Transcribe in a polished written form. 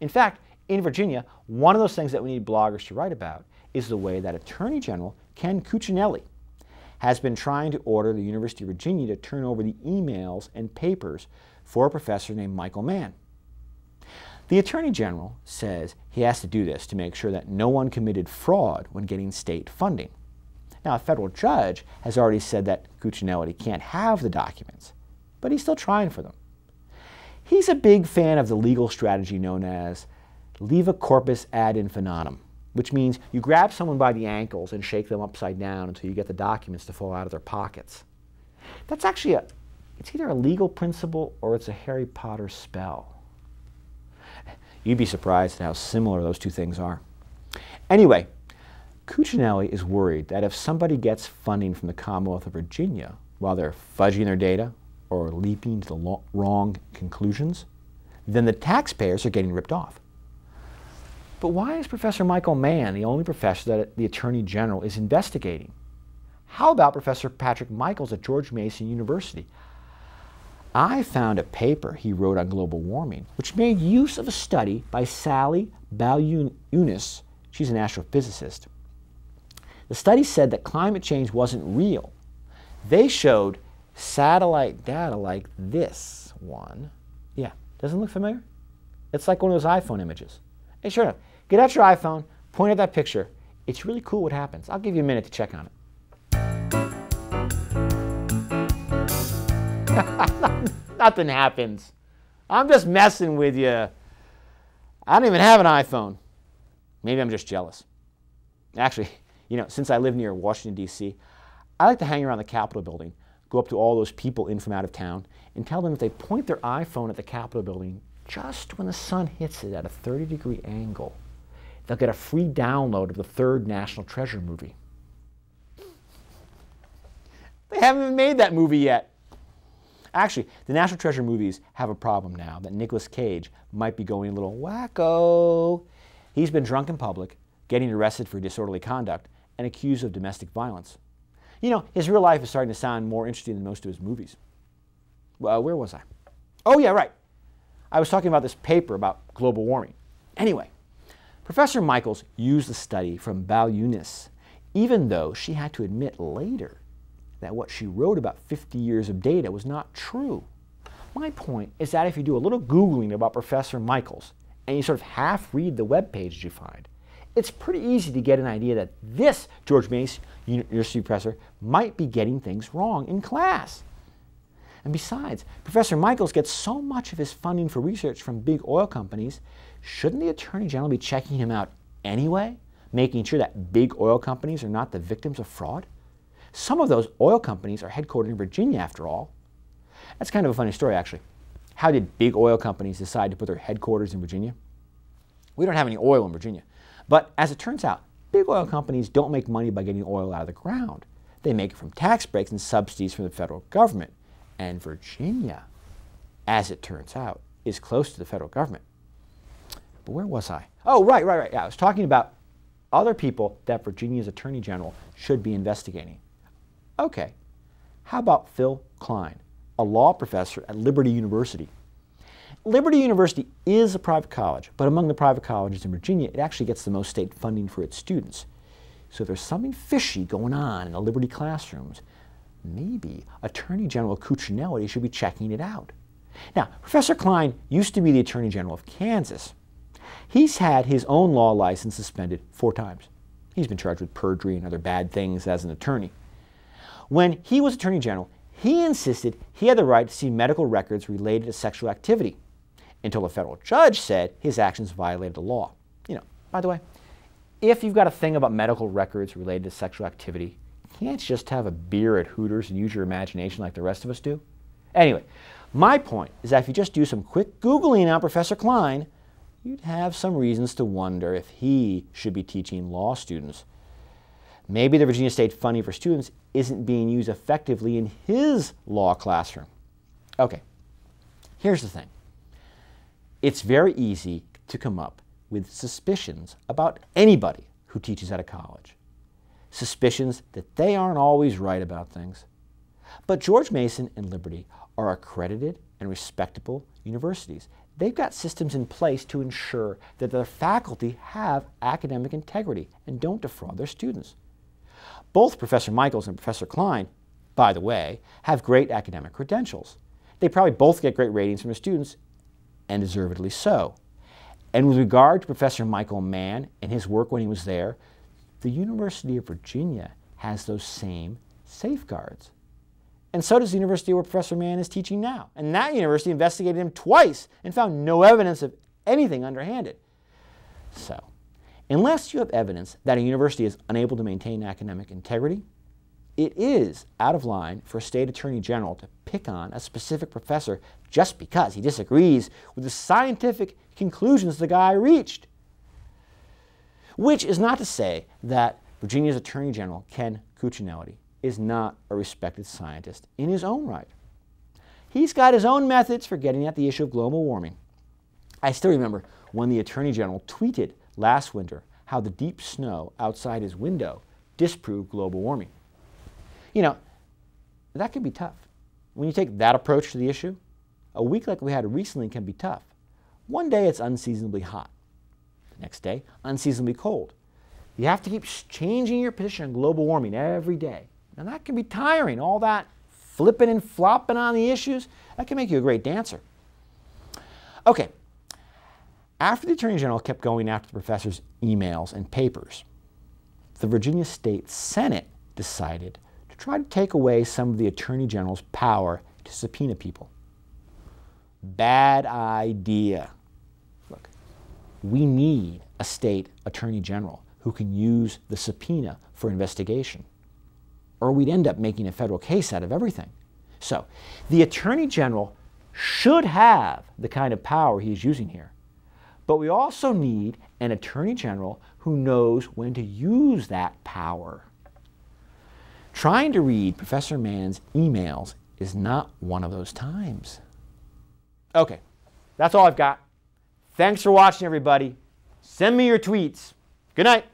In fact, in Virginia, one of those things that we need bloggers to write about is the way that Attorney General Ken Cuccinelli has been trying to order the University of Virginia to turn over the emails and papers for a professor named Michael Mann. The Attorney General says he has to do this to make sure that no one committed fraud when getting state funding. Now, a federal judge has already said that Cuccinelli can't have the documents, but he's still trying for them. He's a big fan of the legal strategy known as levi corpus ad infinitum, which means you grab someone by the ankles and shake them upside down until you get the documents to fall out of their pockets. That's actually it's either a legal principle or it's a Harry Potter spell. You'd be surprised at how similar those two things are. Anyway, Cuccinelli is worried that if somebody gets funding from the Commonwealth of Virginia while they're fudging their data or leaping to the wrong conclusions, then the taxpayers are getting ripped off. But why is Professor Michael Mann the only professor that the Attorney General is investigating? How about Professor Patrick Michaels at George Mason University? I found a paper he wrote on global warming, which made use of a study by Sally Baliunas. She's an astrophysicist. The study said that climate change wasn't real. They showed satellite data like this one. Yeah, doesn't it look familiar? It's like one of those iPhone images. Hey, sure enough, get out your iPhone, point at that picture. It's really cool what happens. I'll give you a minute to check on it. Nothing happens. I'm just messing with you. I don't even have an iPhone. Maybe I'm just jealous. Actually, you know, since I live near Washington, D.C., I like to hang around the Capitol building, go up to all those people in from out of town, and tell them if they point their iPhone at the Capitol building just when the sun hits it at a 30-degree angle, they'll get a free download of the third National Treasure movie. They haven't even made that movie yet. Actually, the National Treasure movies have a problem now that Nicolas Cage might be going a little wacko. He's been drunk in public, getting arrested for disorderly conduct, and accused of domestic violence. You know, his real life is starting to sound more interesting than most of his movies. Well, where was I? Oh yeah, right. I was talking about this paper about global warming. Anyway, Professor Michaels used the study from Baliunas, even though she had to admit later that what she wrote about 50 years of data was not true. My point is that if you do a little Googling about Professor Michaels and you sort of half read the web page you find, it's pretty easy to get an idea that this George Mason University professor might be getting things wrong in class. And besides, Professor Michaels gets so much of his funding for research from big oil companies, shouldn't the Attorney General be checking him out anyway, making sure that big oil companies are not the victims of fraud? Some of those oil companies are headquartered in Virginia, after all. That's kind of a funny story, actually. How did big oil companies decide to put their headquarters in Virginia? We don't have any oil in Virginia. But as it turns out, big oil companies don't make money by getting oil out of the ground. They make it from tax breaks and subsidies from the federal government. And Virginia, as it turns out, is close to the federal government. But where was I? Oh, right. Yeah, I was talking about other people that Virginia's Attorney General should be investigating. Okay, how about Phil Klein, a law professor at Liberty University? Liberty University is a private college, but among the private colleges in Virginia, it actually gets the most state funding for its students. So there's something fishy going on in the Liberty classrooms. Maybe Attorney General Cuccinelli should be checking it out. Now, Professor Klein used to be the Attorney General of Kansas. He's had his own law license suspended 4 times. He's been charged with perjury and other bad things as an attorney. When he was Attorney General, he insisted he had the right to see medical records related to sexual activity, until a federal judge said his actions violated the law. You know, by the way, if you've got a thing about medical records related to sexual activity, you can't just have a beer at Hooters and use your imagination like the rest of us do. Anyway, my point is that if you just do some quick Googling on Professor Klein, you'd have some reasons to wonder if he should be teaching law students. Maybe the Virginia State funding for students isn't being used effectively in his law classroom. Okay, here's the thing. It's very easy to come up with suspicions about anybody who teaches at a college. Suspicions that they aren't always right about things. But George Mason and Liberty are accredited and respectable universities. they've got systems in place to ensure that their faculty have academic integrity and don't defraud their students. Both Professor Michaels and Professor Klein, by the way, have great academic credentials. They probably both get great ratings from their students, and deservedly so. And with regard to Professor Michael Mann and his work when he was there, the University of Virginia has those same safeguards. And so does the university where Professor Mann is teaching now. And that university investigated him twice and found no evidence of anything underhanded. So, unless you have evidence that a university is unable to maintain academic integrity, it is out of line for a state attorney general to pick on a specific professor just because he disagrees with the scientific conclusions the guy reached. Which is not to say that Virginia's Attorney General, Ken Cuccinelli, is not a respected scientist in his own right. He's got his own methods for getting at the issue of global warming. I still remember when the Attorney General tweeted last winter how the deep snow outside his window disproved global warming. You know, that can be tough. When you take that approach to the issue, a week like we had recently can be tough. One day it's unseasonably hot. The next day, unseasonably cold. You have to keep changing your position on global warming every day. And that can be tiring, all that flipping and flopping on the issues. That can make you a great dancer. Okay, after the Attorney General kept going after the professor's emails and papers, the Virginia State Senate decided to try to take away some of the Attorney General's power to subpoena people. Bad idea. Look, we need a state Attorney General who can use the subpoena for investigation, or we'd end up making a federal case out of everything. So, the Attorney General should have the kind of power he's using here. But we also need an Attorney General who knows when to use that power. Trying to read Professor Mann's emails is not one of those times. Okay, that's all I've got. Thanks for watching, everybody. Send me your tweets. Good night.